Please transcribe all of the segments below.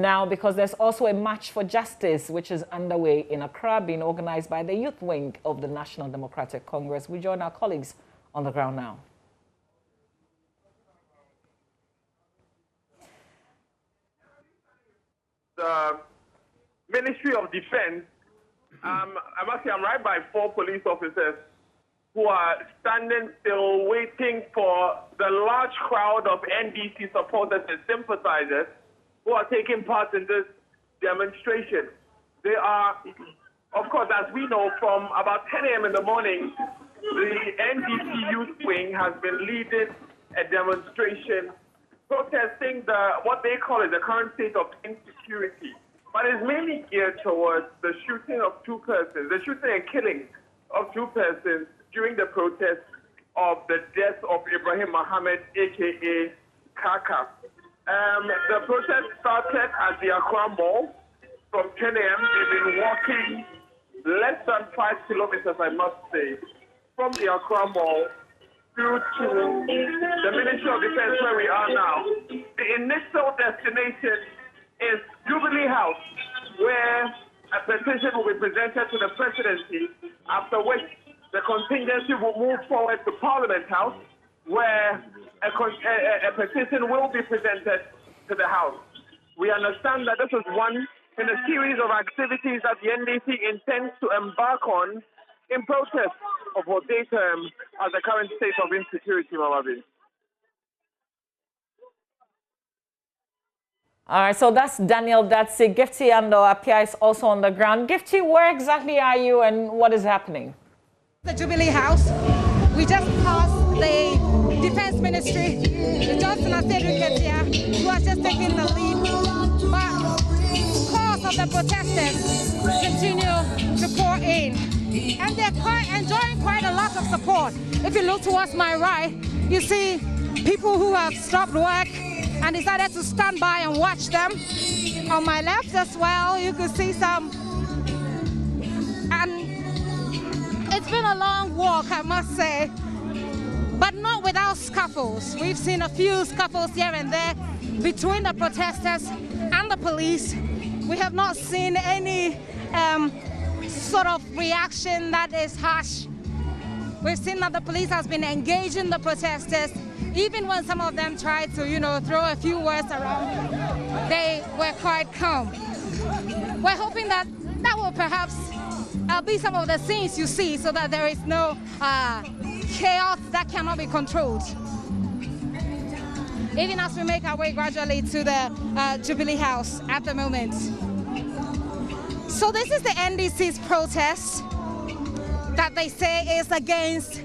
now because there's also a March for Justice, which is underway in Accra, being organized by the youth wing of the National Democratic Congress. We join our colleagues on the ground now. The Ministry of Defense, I must say I'm right by 4 police officers who are standing still waiting for the large crowd of NDC supporters and sympathizers who are taking part in this demonstration. They are, of course, as we know, from about 10 a.m. in the morning, the NDC youth wing has been leading a demonstration protesting what they call the current state of insecurity. But it's mainly geared towards the shooting of 2 persons, the shooting and killing of 2 persons during the protest of the death of Ibrahim Mohammed, a.k.a. Kaka. The protest started at the Accra Mall from 10 a.m. They've been walking less than 5 kilometers, I must say, from the Accra Mall through to the Ministry of Defense where we are now. The initial destination is Jubilee House, where a petition will be presented to the presidency, after which the contingency will move forward to Parliament House, where a petition will be presented to the House. We understand that this is one in a series of activities that the NDC intends to embark on in protest of what they term as the current state of insecurity, Mamabi. All right, so that's Daniel Datsi. Gifty Ando Apia is also on the ground. Gifty, where exactly are you and what is happening? The Jubilee House. We just passed the Defense Ministry. The Johnson has said who has just taken the lead. But because of the protesters continue to pour in. And they're enjoying quite a lot of support. If you look towards my right, you see people who have stopped work and decided to stand by and watch them. On my left as well, you can see some. And it's been a long walk, I must say, but not without scuffles. We've seen a few scuffles here and there between the protesters and the police. We have not seen any sort of reaction that is harsh. We've seen that the police has been engaging the protesters. Even when some of them tried to, throw a few words around, they were quite calm. We're hoping that will perhaps be some of the scenes you see so that there is no chaos that cannot be controlled. Even as we make our way gradually to the Jubilee House at the moment. So this is the NDC's protest that they say is against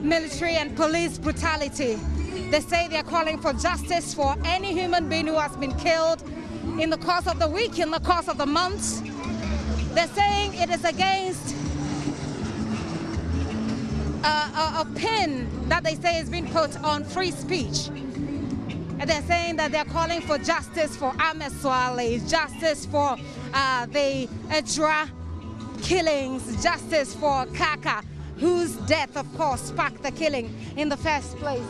military and police brutality. They say they're calling for justice for any human being who has been killed in the course of the week, in the course of the months. They're saying it is against a pin that they say is being put on free speech. And they're saying that they're calling for justice for Ahmed Swale, justice for the Ejura killings, justice for Kaka, whose death, of course, sparked the killing in the first place.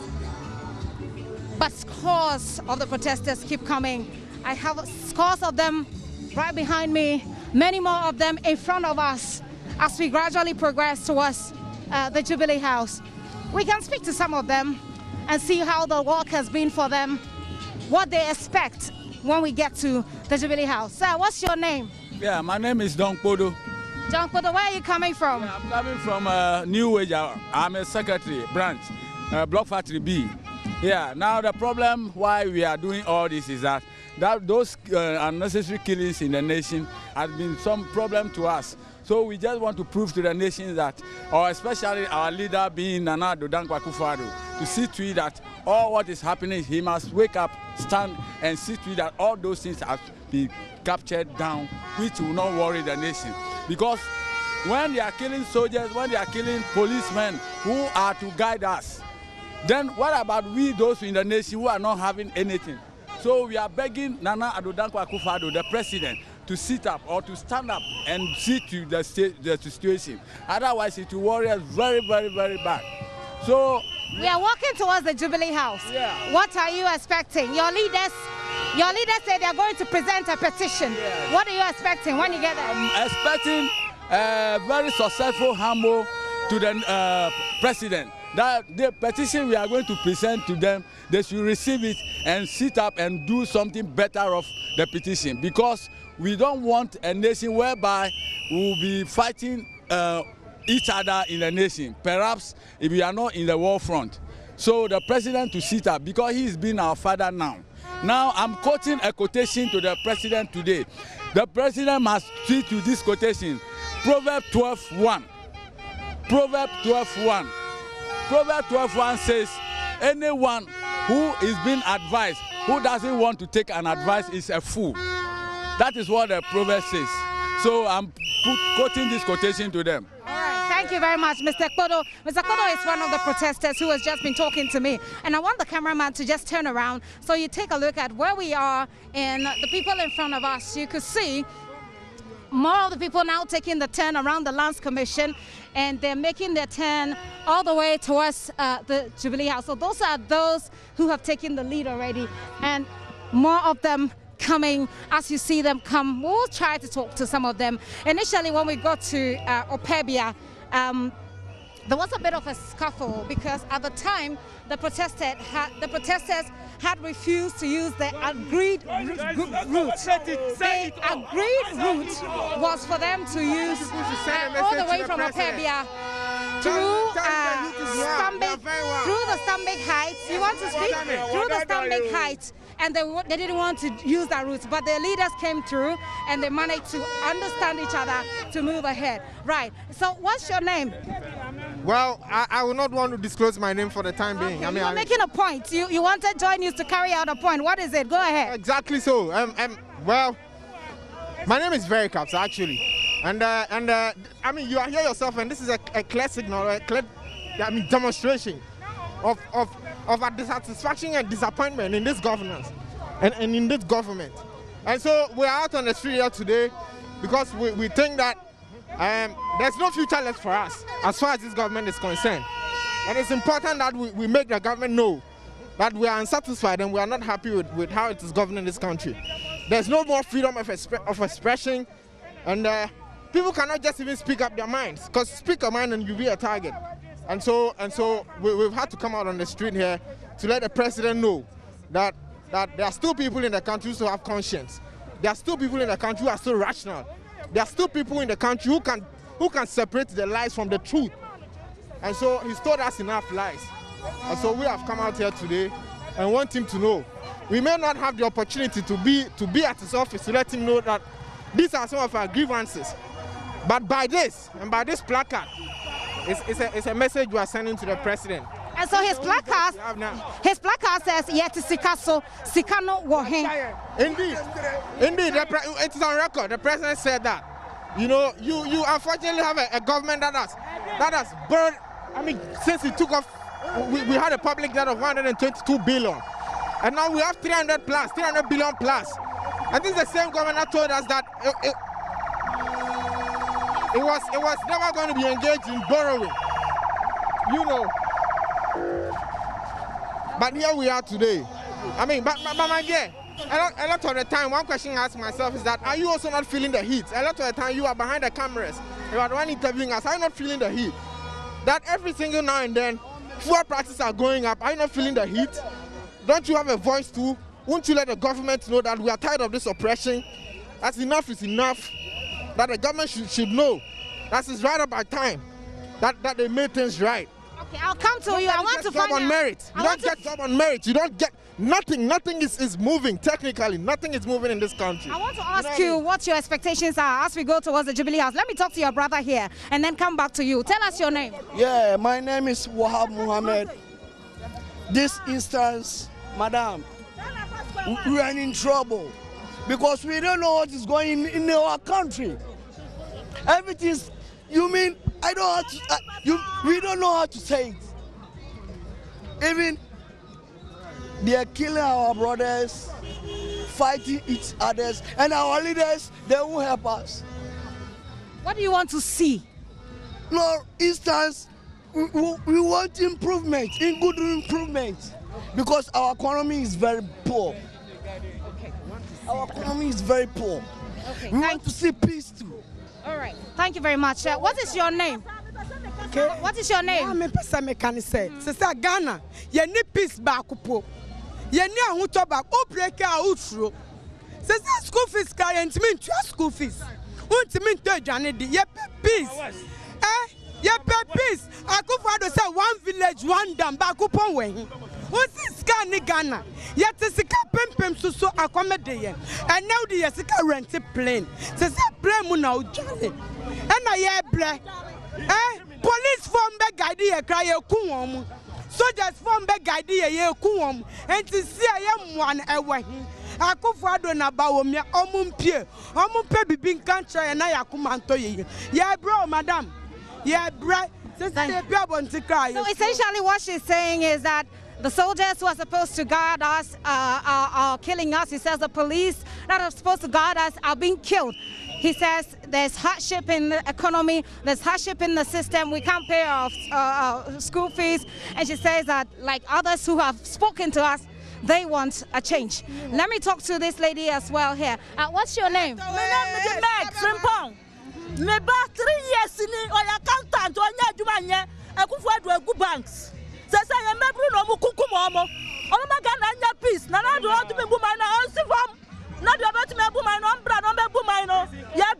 But scores of the protesters keep coming. I have scores of them right behind me, many more of them in front of us as we gradually progress towards the Jubilee House. We can speak to some of them and see how the walk has been for them, what they expect when we get to the Jubilee House. Sir, what's your name? Yeah, my name is Don Podo. Don Podo, where are you coming from? Yeah, I'm coming from New Age. I'm a secretary branch, Block Factory B. Yeah, now the problem why we are doing all this is that those unnecessary killings in the nation has been some problem to us. So we just want to prove to the nation that, or especially our leader being Nana Addo Dankwa Akufo-Addo, to see to it that all what is happening, he must wake up, stand and see to it that all those things have been captured down, which will not worry the nation. Because when they are killing soldiers, when they are killing policemen who are to guide us, then what about we, those in the nation who are not having anything? So we are begging Nana Addo Dankwa Akufo-Addo, the president, to sit up or to stand up and see to the situation. Otherwise, it will worry us very, very, very bad. So we are walking towards the Jubilee House. Yeah. What are you expecting? Your leaders Your leaders say they are going to present a petition. Yes. What are you expecting when you get there? I'm expecting a very successful humble to the president. That the petition we are going to present to them, they should receive it and sit up and do something better of the petition, because we don't want a nation whereby we will be fighting each other in the nation, perhaps if we are not in the war front. So the president to sit up, because he has been our father now. Now I'm quoting a quotation to the president today. The president must treat to this quotation, Proverbs 12:1. Proverbs 12:1. Proverbs 12:1 says, anyone who is being advised, who doesn't want to take an advice is a fool. That is what the proverb says. So I'm quoting this quotation to them. All right, thank you very much, Mr. Kodo. Mr. Kodo is one of the protesters who has just been talking to me. And I want the cameraman to just turn around so you take a look at where we are and the people in front of us. You could see more of the people now taking the turn around the Lands Commission, and they're making their turn all the way towards the Jubilee House. So those are those who have taken the lead already, and more of them coming as you see them come. We'll try to talk to some of them. Initially, when we got to Opebia, there was a bit of a scuffle because at the time the protesters had refused to use the agreed route. The agreed route was for them to use all the way from Opebia through the Stambik Heights. You want to speak? Through the Stambik Heights. And they didn't want to use that route, but the leaders came through and they managed to understand each other to move ahead. Right. So what's your name? Well, I will not want to disclose my name for the time being. Okay, you're making a point. You wanted JoyNews to carry out a point. What is it? Go ahead. Exactly so. Well, my name is Very Caps, actually. And I mean, you are here yourself, and this is a classic, demonstration of our dissatisfaction and disappointment in this governance and in this government. And so we are out on the street here today because we think that there's no future left for us as far as this government is concerned. And it's important that we make the government know that we are unsatisfied and we are not happy with how it is governing this country. There's no more freedom of expression, and people cannot just even speak up their minds, because speak your mind and you'll be a target. And so we've had to come out on the street here to let the president know that there are still people in the country who still have conscience. There are still people in the country who are still rational. There are still people in the country who can separate the lies from the truth. And so he's told us enough lies. And so we have come out here today and want him to know. We may not have the opportunity to be at his office to let him know that these are some of our grievances. But by this, and by this placard, it's a message we are sending to the president. And so his placard says, "Yet Sikaso, Sikano Wohin." Indeed, it is on record. The president said that. You know, you unfortunately have a government that has burned. I mean, since he took off, we had a public debt of 122 billion, and now we have 300 billion plus. And this is the same government that told us that it was never going to be engaged in borrowing. You know. But here we are today. I mean, but my dear, a lot of the time, one question I ask myself is that, are you also not feeling the heat? A lot of the time, you are behind the cameras. You are the one interviewing us. Are you not feeling the heat? That every single now and then, fuel prices are going up. Are you not feeling the heat? Don't you have a voice too? Won't you let the government know that we are tired of this oppression? That's enough is enough. That the government should know. That is right about time. That they made things right. Okay, I'll come to you. I want to find out. Merit. You don't get job on merit. You don't get nothing. Nothing is moving technically. Nothing is moving in this country. I want to ask you what your expectations are as we go towards the Jubilee House. Let me talk to your brother here and then come back to you. Tell us your name. Yeah, my name is Wahab Muhammad. This instance, madam, we are in trouble because we don't know what is going in our country. Everything's, you mean, I don't have to, we don't know how to say it. Even they are killing our brothers, fighting each other, and our leaders, they won't help us. What do you want to see? No, instance, we want improvement, good improvement, because our economy is very poor. Okay. Our economy is very poor. Okay. We want to see peace too. All right. Thank you very much. What is your name? Okay. What is your name? I'm a person mechanic. Sister Ghana, you need peace back. You need a hotel back. Oh, break out through. Sister school fees, client mean to school fees. Want to mean to Janet, you pay peace. You pay peace. I go for say one village, one dam back up on way. What's this Ghana? Yet the Sika Pem so accommodate. And now the Sika rent a plane. Sister plane now, Johnny. And I hear police form back idea cry a coom. Soldiers form back idea ye coom. And to see I am one away. I go for Adona Bawomia, Omumpie, Omumpe being country and I akumanto ye. Yeah, bro, madam. Yeah, bro. So essentially what she's saying is that the soldiers who are supposed to guard us are killing us. He says the police that are supposed to guard us are being killed. He says there's hardship in the economy, there's hardship in the system, we can't pay our school fees. And she says that, like others who have spoken to us, they want a change. Let me talk to this lady as well here. What's your name? My name is Meg Frimpong. Me about 3 years in the accountant on Yadumanya, I go for good banks. Says I am a Bruno Mukukumomo. Oh my God, I need peace. None of you to be woman. I also from not about to be woman, Umbra, no woman. Yeah,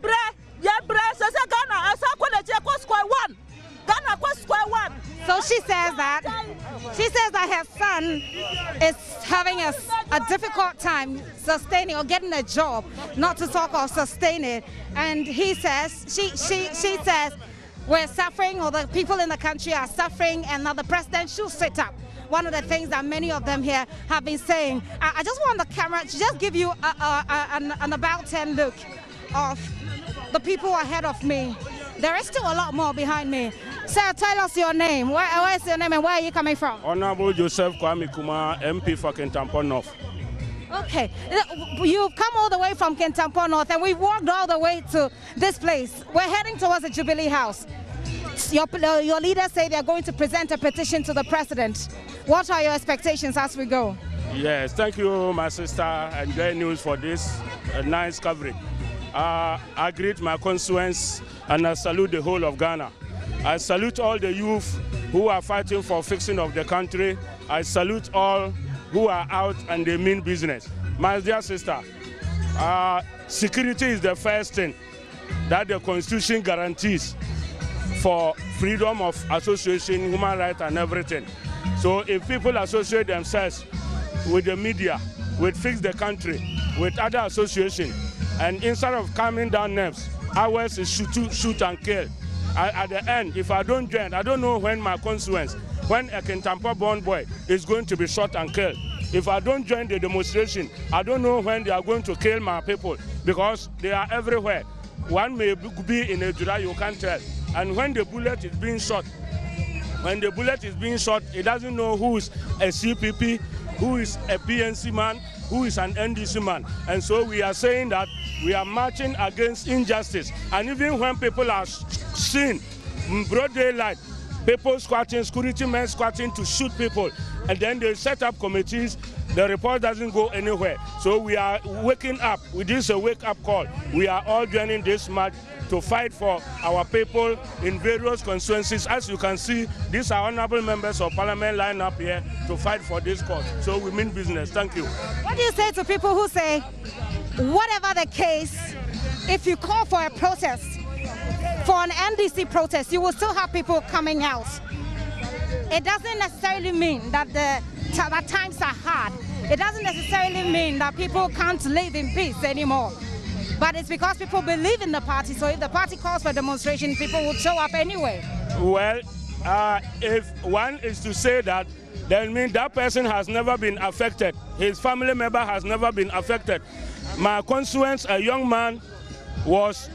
says a Ghana. I saw quality square one. Ghana square one. So she says that her son is having a difficult time sustaining or getting a job, not to talk of sustaining. And he says, she says, we're suffering, or the people in the country are suffering, and now the president should sit up. One of the things that many of them here have been saying. I just want the camera to just give you an about 10 look of the people ahead of me. There is still a lot more behind me. Sir, tell us your name. Where is your name and where are you coming from? Honorable Joseph Kwame Kuma, MP for Kintampo North. Okay, you've come all the way from Kintampo North and we walked all the way to this place. We're heading towards the Jubilee House. Your leaders say they're going to present a petition to the president. What are your expectations as we go? Yes, thank you, my sister and JoyNews for this nice coverage. I greet my constituents and I salute the whole of Ghana. I salute all the youth who are fighting for fixing of the country. I salute all who are out and they mean business. My dear sister, security is the first thing that the Constitution guarantees for freedom of association, human rights and everything. So if people associate themselves with the media, with Fix the Country, with other associations, and instead of calming down nerves, ours is shoot and kill. At the end, if I don't join, I don't know when my constituents, when a Kintampo born boy is going to be shot and killed. If I don't join the demonstration, I don't know when they are going to kill my people because they are everywhere. One may be in Ejura, you can't tell. And when the bullet is being shot, it doesn't know who is a CPP, who is a PNC man, who is an NDC man. And so we are saying that we are marching against injustice. And even when people are seen in broad daylight, people squatting, security men squatting to shoot people, and then they set up committees, the report doesn't go anywhere. So we are waking up. This is a wake-up call. We are all joining this march to fight for our people in various constituencies. As you can see, these are honorable members of parliament lined up here to fight for this cause. So we mean business. Thank you. What do you say to people who say, whatever the case, if you call for a protest, for an NDC protest, you will still have people coming out? It doesn't necessarily mean that that times are hard. It doesn't necessarily mean that people can't live in peace anymore. But it's because people believe in the party, so if the party calls for demonstration, people will show up anyway. Well, if one is to say that, then means that person has never been affected. His family member has never been affected. My constituent, a young man, was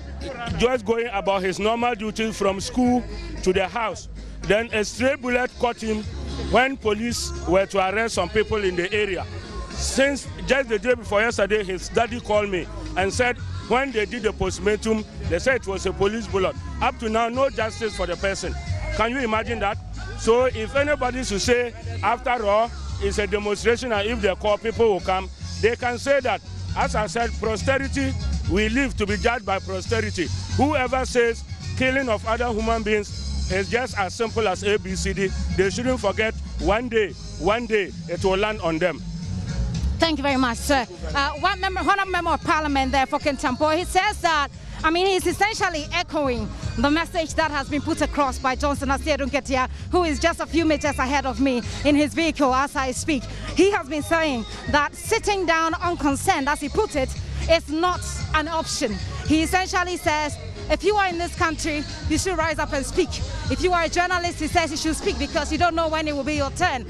just going about his normal duties from school to the house. Then a stray bullet caught him when police were to arrest some people in the area. Since just the day before yesterday, his daddy called me and said when they did the postmortem, they said it was a police bullet. Up to now, no justice for the person. Can you imagine that? So if anybody should say, after all, it's a demonstration and if they call, people will come, they can say that. as I said, posterity, we live to be judged by posterity. Whoever says killing of other human beings is just as simple as ABCD, they shouldn't forget one day it will land on them. Thank you very much, sir. One member of parliament there for Kentampo, he says that, I mean, he's essentially echoing the message that has been put across by Johnson Asiedu-Nketia, who is just a few meters ahead of me in his vehicle as I speak. He has been saying that sitting down unconcerned, as he put it, is not an option. He essentially says, if you are in this country, you should rise up and speak. If you are a journalist, he says you should speak because you don't know when it will be your turn.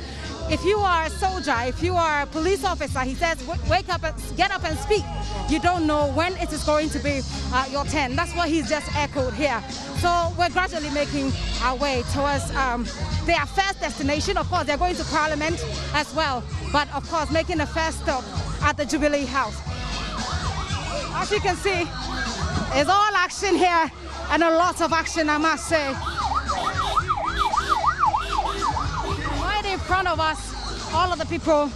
If you are a soldier, if you are a police officer, he says, wake up and get up and speak. You don't know when it is going to be your turn. That's what he's just echoed here. So we're gradually making our way towards their first destination. Of course, they're going to Parliament as well, but of course, making a first stop at the Jubilee House. As you can see, it's all action here and a lot of action, I must say. In front of us, all of the people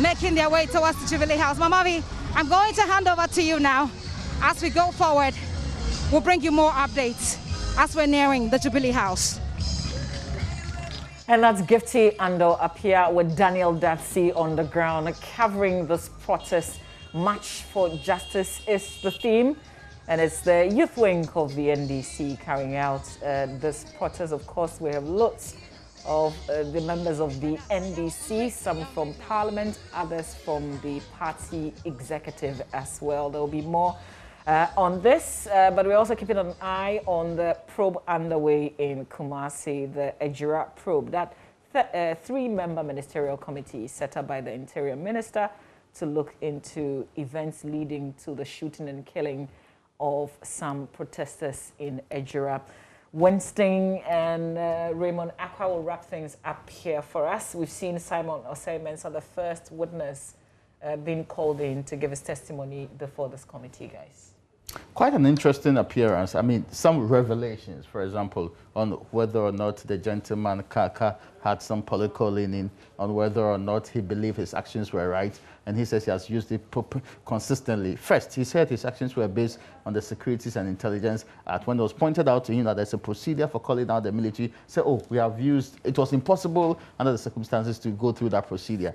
making their way towards the Jubilee House. Mamavi, I'm going to hand over to you now. As we go forward, we'll bring you more updates as we're nearing the Jubilee House. And that's Gifty Ando up here with Daniel Datsy on the ground, covering this protest. March for Justice is the theme. And it's the youth wing of the NDC carrying out this protest. Of course, we have lots of the members of the NDC, some from Parliament, others from the party executive as well. There will be more on this, but we're also keeping an eye on the probe underway in Kumasi, the Ejura probe. That three-member ministerial committee set up by the Interior Minister to look into events leading to the shooting and killing of some protesters in Ejura. Winston and Raymond Aqua will wrap things up here for us. We've seen Simon Osei-Mensah, the first witness, being called in to give his testimony before this committee, guys. Quite an interesting appearance. I mean, some revelations, for example, on whether or not the gentleman Kaka had some political leaning, on whether or not he believed his actions were right, and he says he has used it consistently. First, he said his actions were based on the Securities and Intelligence Act. When it was pointed out to him that there's a procedure for calling out the military, said, oh, we have used, it was impossible under the circumstances to go through that procedure.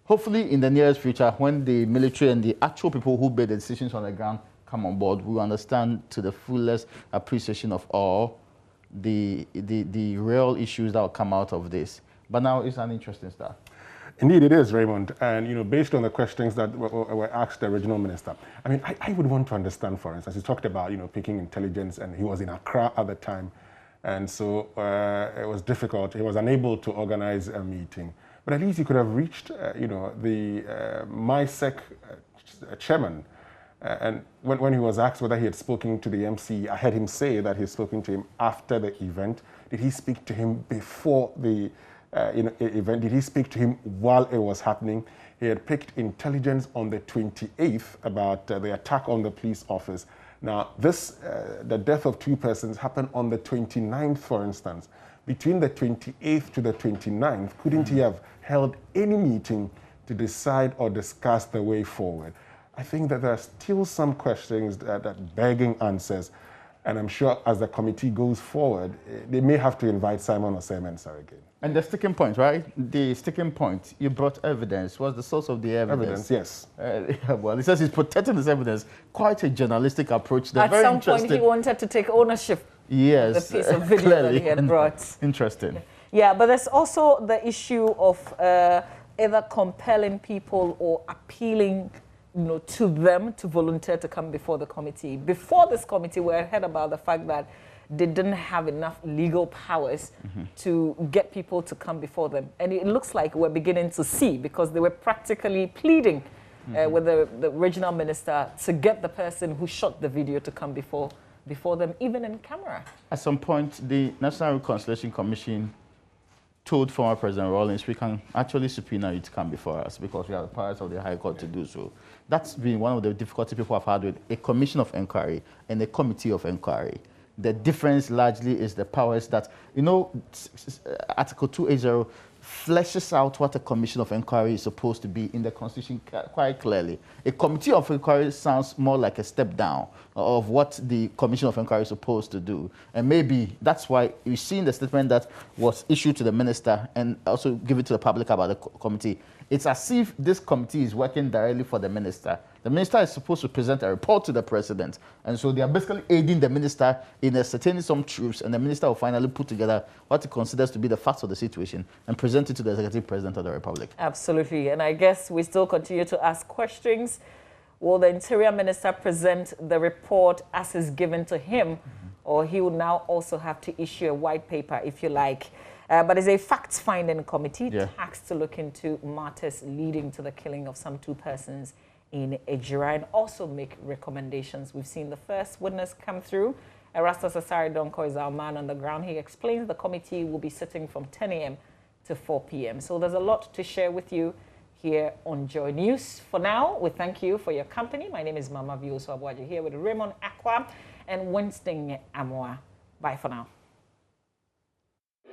Hopefully, in the nearest future, when the military and the actual people who made the decisions on the ground come on board, we understand to the fullest appreciation of all the real issues that will come out of this. But now it's an interesting start. Indeed, it is, Raymond. And, you know, based on the questions that were asked the original minister, I mean, I would want to understand, for instance, he talked about, you know, picking intelligence, and he was in Accra at the time. And so it was difficult. He was unable to organize a meeting. But at least he could have reached, you know, the MISEC chairman. And when he was asked whether he had spoken to the MC, I heard him say that he had spoken to him after the event. Did he speak to him before the event? Did he speak to him while it was happening? He had picked intelligence on the 28th about the attack on the police office. Now, this, the death of two persons happened on the 29th, for instance. Between the 28th to the 29th, couldn't he have held any meeting to decide or discuss the way forward? I think that there are still some questions that begging answers. And I'm sure as the committee goes forward, they may have to invite Simon Osei-Mensah again. And the sticking point, right? The sticking point, you brought evidence. What's the source of the evidence? Yes. Well, he says he's protecting his evidence. Quite a journalistic approach. At some point, he wanted to take ownership of the piece of video clearly, that he had brought. Interesting. Yeah, but there's also the issue of either compelling people or appealing, you know, to them to volunteer to come before the committee. Before this committee, we heard about the fact that they didn't have enough legal powers to get people to come before them. And it looks like we're beginning to see, because they were practically pleading with the regional minister to get the person who shot the video to come before them, even in camera. At some point, the National Reconciliation Commission told former President Rawlings, we can actually subpoena you to come before us because we have the powers of the High Court to do so. That's been one of the difficulties people have had with a commission of inquiry and a committee of inquiry. The difference largely is the powers that, you know, Article 280 fleshes out what a commission of inquiry is supposed to be in the Constitution quite clearly. A committee of inquiry sounds more like a step down of what the commission of inquiry is supposed to do. And maybe that's why you see in the statement that was issued to the minister and also given to the public about the committee, it's as if this committee is working directly for the minister. The minister is supposed to present a report to the president. And so they are basically aiding the minister in ascertaining some truths, and the minister will finally put together what he considers to be the facts of the situation and present it to the executive president of the republic. Absolutely. And I guess we still continue to ask questions. Will the interior minister present the report as is given to him, or he will now also have to issue a white paper, if you like? But it's a facts-finding committee tasked to look into matters leading to the killing of some 2 persons in Ejura and also make recommendations. We've seen the first witness come through. Erastus Asari Donko is our man on the ground. He explains the committee will be sitting from 10 a.m. to 4 p.m. So there's a lot to share with you here on Joy News. For now, we thank you for your company. My name is Mama Vioso Abuaji here with Raymond Akwa and Winston Amoa. Bye for now.